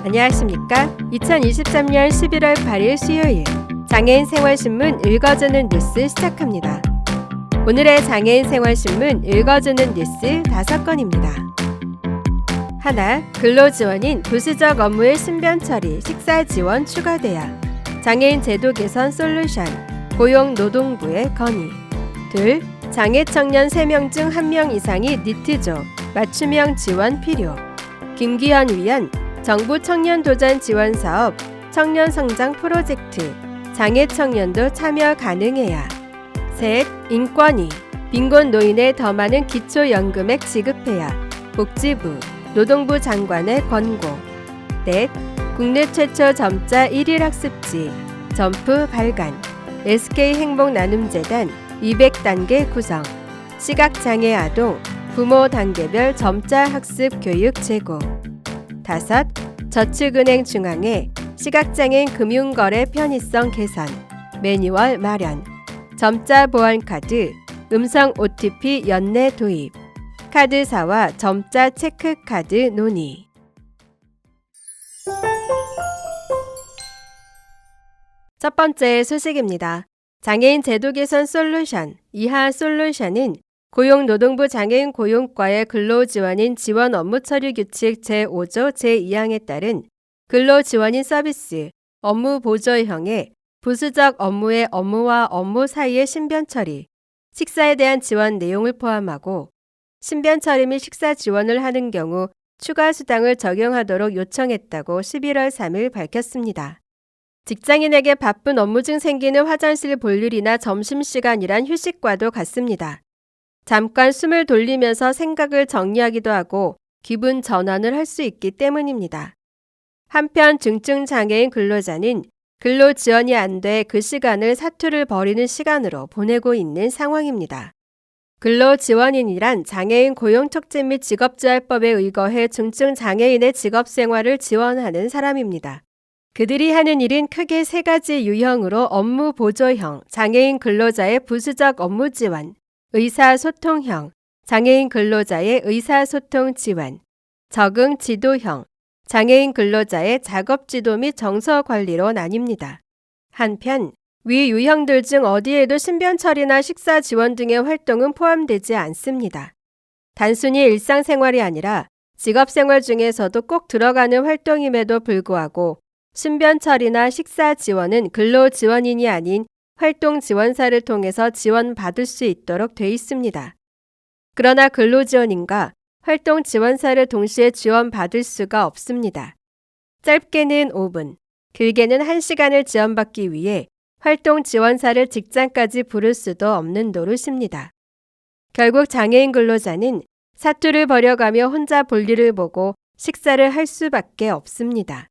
안녕하십니까? 2023년 11월 8일 수요일 장애인 생활신문 읽어주는 뉴스 시작합니다. 오늘의 장애인 생활신문 읽어주는 뉴스 5건입니다. 하나, 근로지원인 부수적 업무의 신변 처리, 식사 지원 추가돼야. 장애인 제도 개선 솔루션, 고용노동부의 건의. 둘, 장애 청년 3명 중 1명 이상이 니트족, 맞춤형 지원 필요. 김기현 위원, 정부 청년 도전 지원 사업, 청년 성장 프로젝트, 장애 청년도 참여 가능해야. 셋, 인권위, 빈곤 노인에 더 많은 기초연금액 지급해야. 복지부, 노동부 장관의 권고. 넷, 국내 최초 점자 1일 학습지, 점프 발간, SK행복나눔재단 200단계 구성, 시각장애 아동, 부모 단계별 점자 학습 교육 제공. 다섯, 저축은행 중앙에 시각장애인 금융거래 편의성 개선, 매뉴얼 마련, 점자 보안카드, 음성 OTP 연내 도입, 카드사와 점자 체크카드 논의. 첫 번째 소식입니다. 장애인 제도 개선 솔루션, 이하 솔루션은 고용노동부 장애인 고용과의 근로지원인 지원 업무 처리 규칙 제5조 제2항에 따른 근로지원인 서비스, 업무 보조형의 부수적 업무의 업무와 업무 사이의 신변 처리, 식사에 대한 지원 내용을 포함하고 신변 처리 및 식사 지원을 하는 경우 추가 수당을 적용하도록 요청했다고 11월 3일 밝혔습니다. 직장인에게 바쁜 업무 중 생기는 화장실 볼일이나 점심시간이란 휴식과도 같습니다. 잠깐 숨을 돌리면서 생각을 정리하기도 하고 기분 전환을 할 수 있기 때문입니다. 한편 중증장애인 근로자는 근로 지원이 안 돼 그 시간을 사투를 벌이는 시간으로 보내고 있는 상황입니다. 근로지원인이란 장애인 고용촉진 및 직업재활법에 의거해 중증장애인의 직업생활을 지원하는 사람입니다. 그들이 하는 일은 크게 3가지 유형으로 업무 보조형, 장애인 근로자의 부수적 업무 지원, 의사소통형, 장애인 근로자의 의사소통 지원, 적응 지도형, 장애인 근로자의 작업 지도 및 정서 관리로 나뉩니다. 한편 위 유형들 중 어디에도 신변 처리나 식사 지원 등의 활동은 포함되지 않습니다. 단순히 일상생활이 아니라 직업생활 중에서도 꼭 들어가는 활동임에도 불구하고 신변 처리나 식사 지원은 근로지원인이 아닌 활동지원사를 통해서 지원받을 수 있도록 돼 있습니다. 그러나 근로지원인과 활동지원사를 동시에 지원받을 수가 없습니다. 짧게는 5분, 길게는 1시간을 지원받기 위해 활동지원사를 직장까지 부를 수도 없는 노릇입니다. 결국 장애인 근로자는 사투를 벌여가며 혼자 볼일을 보고 식사를 할 수밖에 없습니다.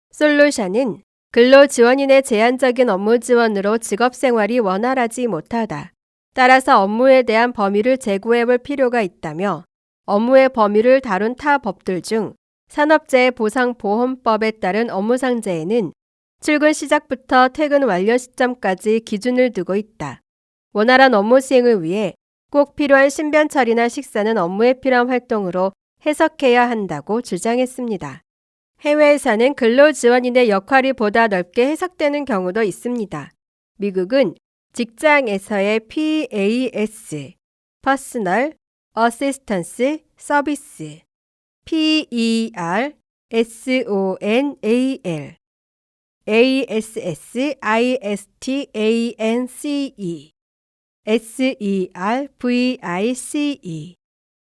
솔루션은 근로지원인의 제한적인 업무 지원으로 직업생활이 원활하지 못하다. 따라서 업무에 대한 범위를 재고해볼 필요가 있다며 업무의 범위를 다룬 타 법들 중 산업재해보상보험법에 따른 업무상재에는 출근 시작부터 퇴근 완료 시점까지 기준을 두고 있다. 원활한 업무 수행을 위해 꼭 필요한 신변 처리나 식사는 업무에 필요한 활동으로 해석해야 한다고 주장했습니다. 해외에서는 근로지원인의 역할이 보다 넓게 해석되는 경우도 있습니다. 미국은 직장에서의 PAS, Personal Assistance Service, PERSONAL, ASSISTANCE, SERVICE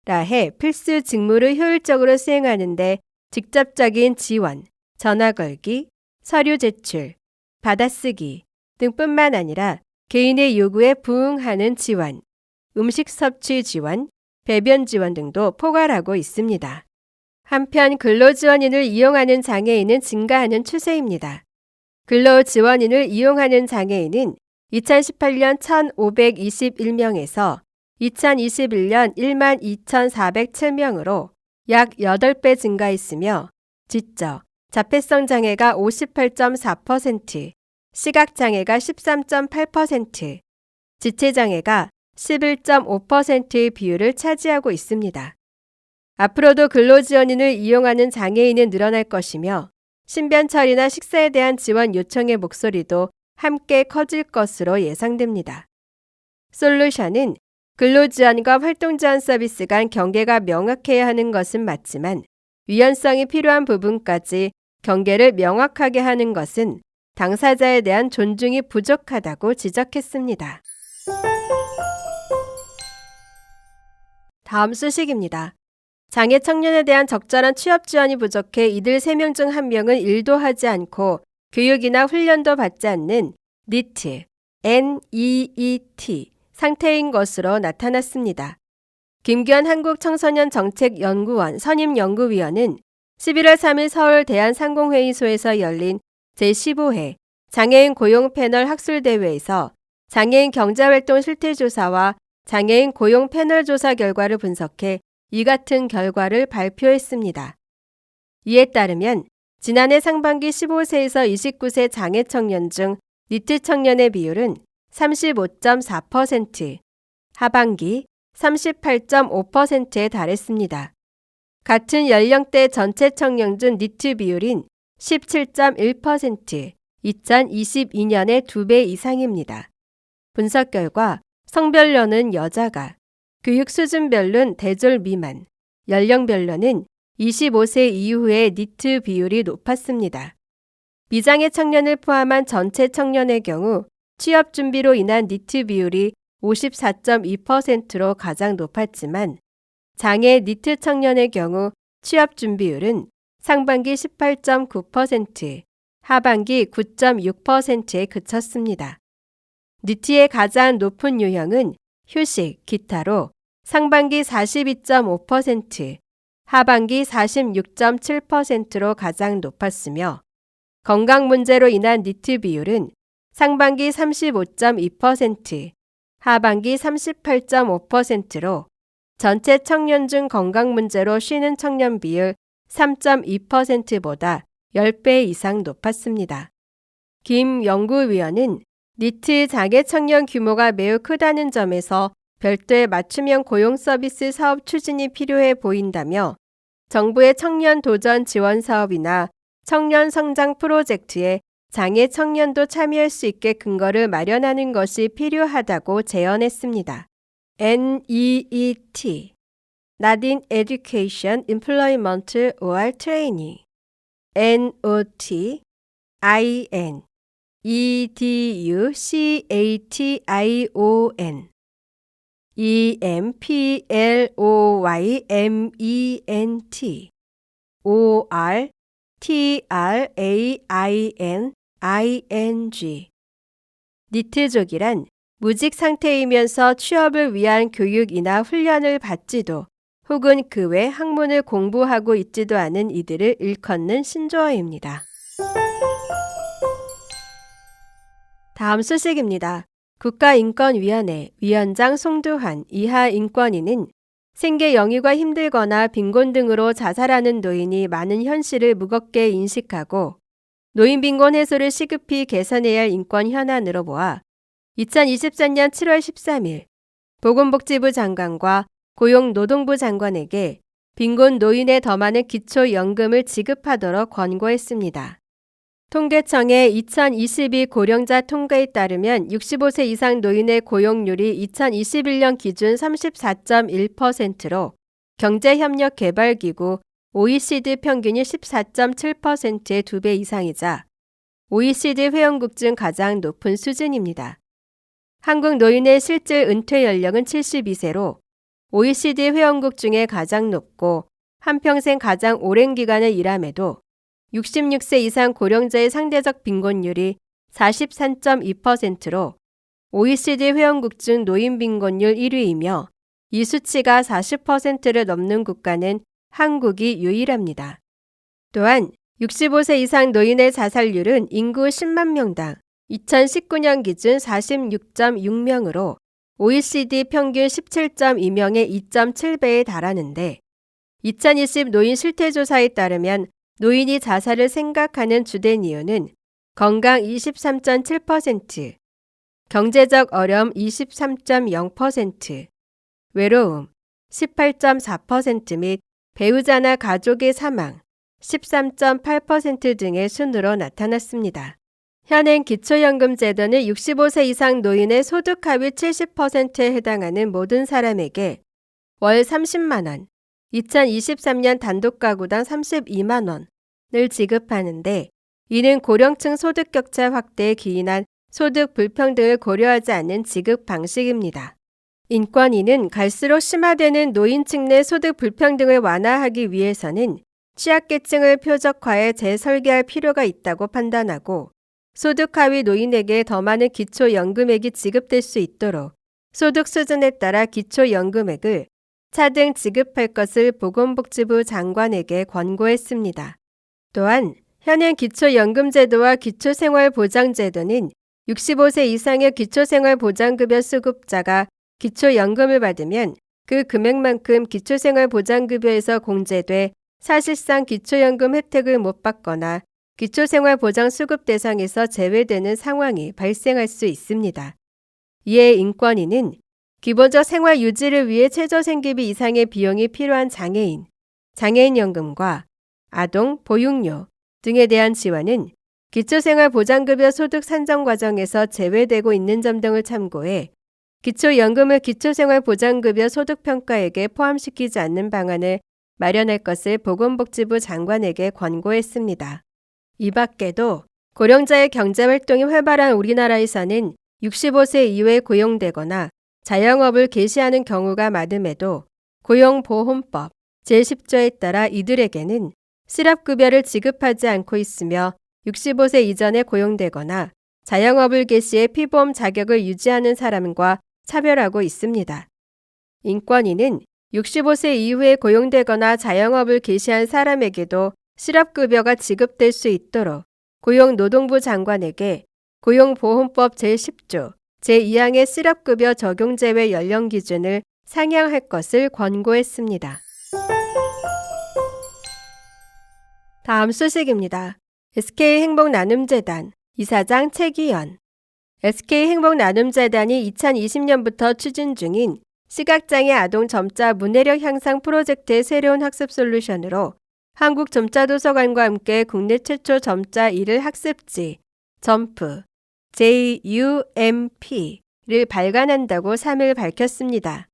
라해 필수 직무를 효율적으로 수행하는데 직접적인 지원, 전화 걸기, 서류 제출, 받아쓰기 등뿐만 아니라 개인의 요구에 부응하는 지원, 음식 섭취 지원, 배변 지원 등도 포괄하고 있습니다. 한편 근로지원인을 이용하는 장애인은 증가하는 추세입니다. 근로지원인을 이용하는 장애인은 2018년 1,521명에서 2021년 12,407명으로 약 8배 증가했으며 지적, 자폐성 장애가 58.4%, 시각장애가 13.8%, 지체장애가 11.5%의 비율을 차지하고 있습니다. 앞으로도 근로지원인을 이용하는 장애인은 늘어날 것이며 신변 처리나 식사에 대한 지원 요청의 목소리도 함께 커질 것으로 예상됩니다. 솔루션은 근로지원과 활동지원 서비스 간 경계가 명확해야 하는 것은 맞지만 유연성이 필요한 부분까지 경계를 명확하게 하는 것은 당사자에 대한 존중이 부족하다고 지적했습니다. 다음 소식입니다. 장애 청년에 대한 적절한 취업 지원이 부족해 이들 3명 중 1명은 일도 하지 않고 교육이나 훈련도 받지 않는 NEET 상태인 것으로 나타났습니다. 김규현 한국청소년정책연구원 선임연구위원은 11월 3일 서울 대한상공회의소에서 열린 제15회 장애인 고용 패널 학술대회에서 장애인 경제활동 실태조사와 장애인 고용 패널 조사 결과를 분석해 이 같은 결과를 발표했습니다. 이에 따르면 지난해 상반기 15세에서 29세 장애 청년 중 니트 청년의 비율은 35.4%, 하반기 38.5%에 달했습니다. 같은 연령대 전체 청년 중 니트 비율인 17.1%, 2022년의 2배 이상입니다. 분석 결과 성별로는 여자가, 교육 수준별로는 대졸 미만, 연령별로는 25세 이후의 니트 비율이 높았습니다. 미장애 청년을 포함한 전체 청년의 경우 취업 준비로 인한 니트 비율이 54.2%로 가장 높았지만 장애 니트 청년의 경우 취업 준비율은 상반기 18.9%, 하반기 9.6%에 그쳤습니다. 니트의 가장 높은 유형은 휴식, 기타로 상반기 42.5%, 하반기 46.7%로 가장 높았으며 건강 문제로 인한 니트 비율은 상반기 35.2%, 하반기 38.5%로 전체 청년 중 건강 문제로 쉬는 청년 비율 3.2%보다 10배 이상 높았습니다. 김 연구위원은 니트 장애 청년 규모가 매우 크다는 점에서 별도의 맞춤형 고용 서비스 사업 추진이 필요해 보인다며 정부의 청년 도전 지원 사업이나 청년 성장 프로젝트에 장애 청년도 참여할 수 있게 근거를 마련하는 것이 필요하다고 제언했습니다. NEET, Not in Education, Employment or Training, NOT, IN, EDUCATION, EMPLOYMENT, ORTRAINING. 니트족이란 무직 상태이면서 취업을 위한 교육이나 훈련을 받지도 혹은 그 외 학문을 공부하고 있지도 않은 이들을 일컫는 신조어입니다. 다음 소식입니다. 국가인권위원회 위원장 송두환 이하 인권위는 생계 영유가 힘들거나 빈곤 등으로 자살하는 노인이 많은 현실을 무겁게 인식하고 노인 빈곤 해소를 시급히 개선해야 할 인권 현안으로 보아 2023년 7월 13일 보건복지부 장관과 고용노동부 장관에게 빈곤 노인에 더 많은 기초연금을 지급하도록 권고했습니다. 통계청의 2022 고령자 통계에 따르면 65세 이상 노인의 고용률이 2021년 기준 34.1%로 경제협력개발기구 OECD 평균이 14.7%의 2배 이상이자 OECD 회원국 중 가장 높은 수준입니다. 한국 노인의 실질 은퇴 연령은 72세로 OECD 회원국 중에 가장 높고 한평생 가장 오랜 기간을 일함에도 66세 이상 고령자의 상대적 빈곤율이 43.2%로 OECD 회원국 중 노인 빈곤율 1위이며 이 수치가 40%를 넘는 국가는 한국이 유일합니다. 또한 65세 이상 노인의 자살률은 인구 10만 명당 2019년 기준 46.6명으로 OECD 평균 17.2명의 2.7배에 달하는데 2020 노인 실태조사에 따르면 노인이 자살을 생각하는 주된 이유는 건강 23.7%, 경제적 어려움 23.0%, 외로움 18.4% 및 배우자나 가족의 사망 13.8% 등의 순으로 나타났습니다. 현행 기초연금제도는 65세 이상 노인의 소득 하위 70%에 해당하는 모든 사람에게 월 30만 원, 2023년 단독가구당 32만 원을 지급하는데 이는 고령층 소득 격차 확대에 기인한 소득 불평등을 고려하지 않는 지급 방식입니다. 인권위는 갈수록 심화되는 노인층 내 소득 불평등을 완화하기 위해서는 취약계층을 표적화해 재설계할 필요가 있다고 판단하고 소득 하위 노인에게 더 많은 기초연금액이 지급될 수 있도록 소득 수준에 따라 기초연금액을 차등 지급할 것을 보건복지부 장관에게 권고했습니다. 또한 현행 기초연금제도와 기초생활보장제도는 65세 이상의 기초생활보장급여 수급자가 기초연금을 받으면 그 금액만큼 기초생활보장급여에서 공제돼 사실상 기초연금 혜택을 못 받거나 기초생활보장 수급 대상에서 제외되는 상황이 발생할 수 있습니다. 이에 인권위는 기본적 생활 유지를 위해 최저생계비 이상의 비용이 필요한 장애인, 장애인연금과 아동, 보육료 등에 대한 지원은 기초생활보장급여 소득 산정 과정에서 제외되고 있는 점 등을 참고해 기초연금을 기초생활보장급여 소득평가액에 포함시키지 않는 방안을 마련할 것을 보건복지부 장관에게 권고했습니다. 이 밖에도 고령자의 경제활동이 활발한 우리나라에서는 65세 이후에 고용되거나 자영업을 개시하는 경우가 많음에도 고용보험법 제10조에 따라 이들에게는 실업급여를 지급하지 않고 있으며 65세 이전에 고용되거나 자영업을 개시해 피보험 자격을 유지하는 사람과 차별하고 있습니다. 인권위는 65세 이후에 고용되거나 자영업을 개시한 사람에게도 실업급여가 지급될 수 있도록 고용노동부 장관에게 고용보험법 제10조 제2항의 실업급여 적용 제외 연령 기준을 상향할 것을 권고했습니다. 다음 소식입니다. SK행복나눔재단 이사장 최기현. SK행복나눔재단이 2020년부터 추진 중인 시각장애 아동 점자 문해력 향상 프로젝트의 새로운 학습 솔루션으로 한국점자도서관과 함께 국내 최초 점자 1일 학습지 점프 JUMP를 발간한다고 3일 밝혔습니다.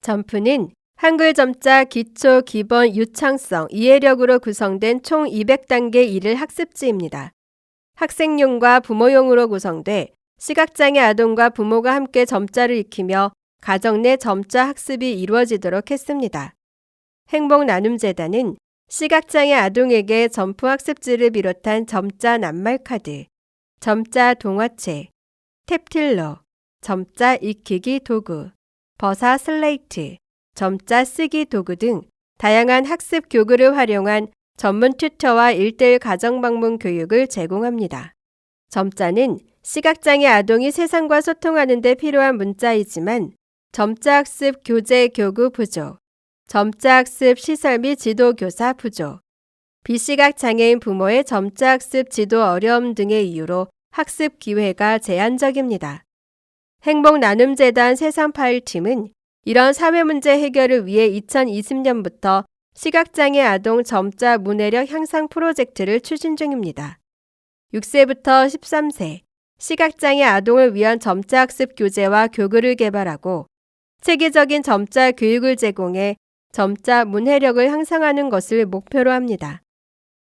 점프는 한글 점자 기초, 기본, 유창성, 이해력으로 구성된 총 200단계 1일 학습지입니다. 학생용과 부모용으로 구성돼 시각장애 아동과 부모가 함께 점자를 익히며 가정 내 점자 학습이 이루어지도록 했습니다. 행복나눔재단은 시각장애 아동에게 점프 학습지를 비롯한 점자 낱말카드, 점자 동화책, 탭틸러, 점자 익히기 도구, 버사 슬레이트, 점자 쓰기 도구 등 다양한 학습 교구를 활용한 전문 튜터와 1:1 가정 방문 교육을 제공합니다. 점자는 시각장애 아동이 세상과 소통하는 데 필요한 문자이지만 점자 학습 교재 교구 부족, 점자 학습 시설 및 지도 교사 부족, 비시각 장애인 부모의 점자 학습 지도 어려움 등의 이유로 학습 기회가 제한적입니다. 행복나눔재단 세상파일팀은 이런 사회문제 해결을 위해 2020년부터 시각장애 아동 점자 문해력 향상 프로젝트를 추진 중입니다. 6세부터 13세 시각장애 아동을 위한 점자 학습 교재와 교구를 개발하고 체계적인 점자 교육을 제공해 점자 문해력을 향상하는 것을 목표로 합니다.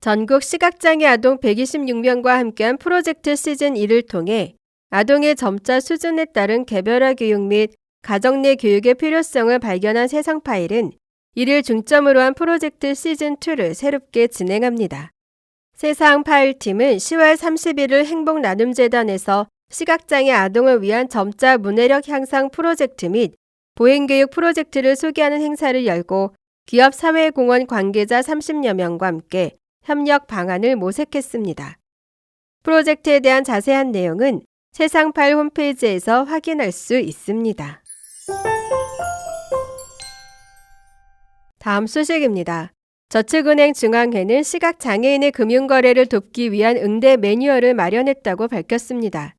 전국 시각장애 아동 126명과 함께한 프로젝트 시즌 1을 통해 아동의 점자 수준에 따른 개별화 교육 및 가정 내 교육의 필요성을 발견한 세상파일은 이를 중점으로 한 프로젝트 시즌2를 새롭게 진행합니다. 세상파일팀은 10월 31일 행복나눔재단에서 시각장애 아동을 위한 점자 문해력 향상 프로젝트 및 보행교육 프로젝트를 소개하는 행사를 열고 기업 사회공헌 관계자 30여 명과 함께 협력 방안을 모색했습니다. 프로젝트에 대한 자세한 내용은 세상파일 홈페이지에서 확인할 수 있습니다. 다음 소식입니다. 저축은행 중앙회는 시각장애인의 금융거래를 돕기 위한 응대 매뉴얼을 마련했다고 밝혔습니다.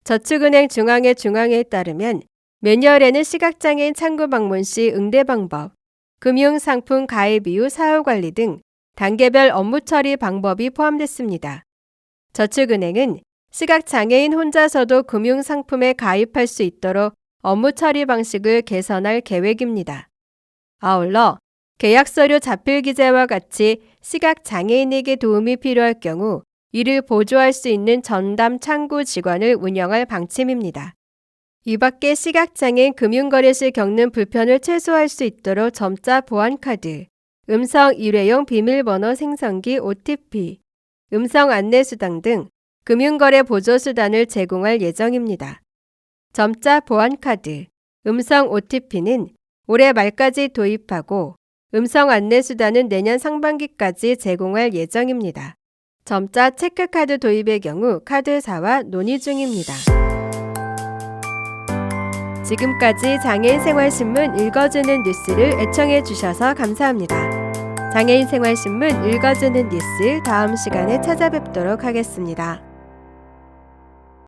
저축은행 중앙회 중앙회에 따르면 매뉴얼에는 시각장애인 창구 방문 시 응대 방법, 금융상품 가입 이후 사후 관리 등 단계별 업무 처리 방법이 포함됐습니다. 저축은행은 시각장애인 혼자서도 금융상품에 가입할 수 있도록 업무 처리 방식을 개선할 계획입니다. 아울러 계약서류 자필 기재와 같이 시각장애인에게 도움이 필요할 경우 이를 보조할 수 있는 전담 창구 직원을 운영할 방침입니다. 이 밖에 시각장애인 금융거래시 겪는 불편을 최소화할 수 있도록 점자 보안카드, 음성 일회용 비밀번호 생성기 OTP, 음성 안내수당 등 금융거래 보조수단을 제공할 예정입니다. 점자 보안카드, 음성 OTP는 올해 말까지 도입하고 음성 안내수단은 내년 상반기까지 제공할 예정입니다. 점자 체크카드 도입의 경우 카드사와 논의 중입니다. 지금까지 장애인생활신문 읽어주는 뉴스를 애청해 주셔서 감사합니다. 장애인생활신문 읽어주는 뉴스 다음 시간에 찾아뵙도록 하겠습니다.